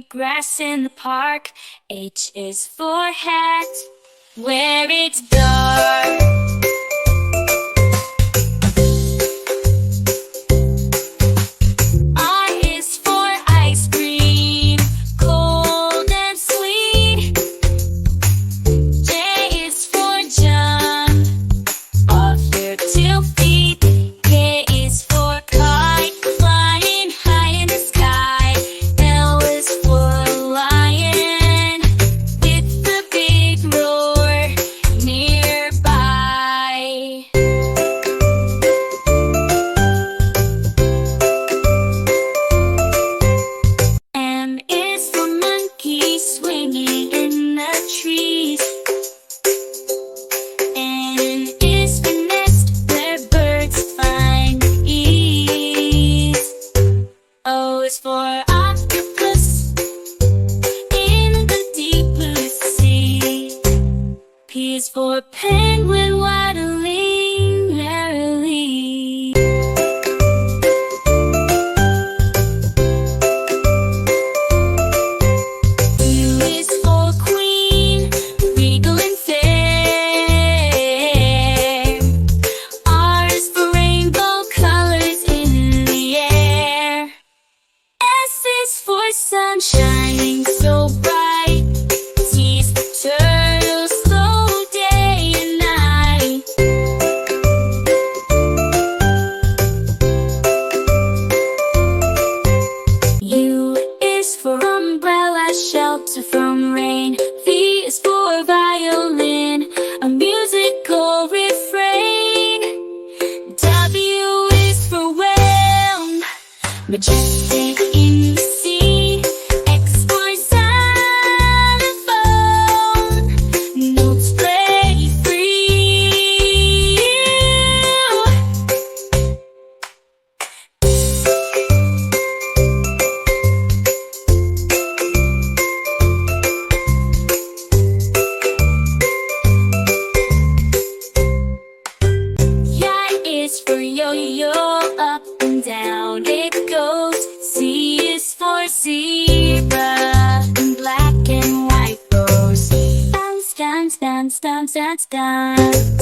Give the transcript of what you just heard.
grass in the park. H is for hat, where it's dark. I is for ice cream, cold and sweet. J is for jump, off your 2 feet. K is for kite, flying high in the sky. L is for lion, with the big roar nearby. M is for monkey, swinging in the trees. N is for nest, where birds find ease. O is for octopus, in the deep blue sea. P is for penguin, waddling merrily. U is for queen, regal and fair. R is for rainbow colors in the air. S is for sun shining so bright. T is for turtle, slow day and night. U is for umbrella, shelter from rain. V is for violin, a musical refrain. W is for whale, majestic in the sea. X for xylophone, notes play free. Y is for yo-yo, up and down it goes. Z is for zebra, in black and white rows. Bounce, dance, dance, dance, dance, dance.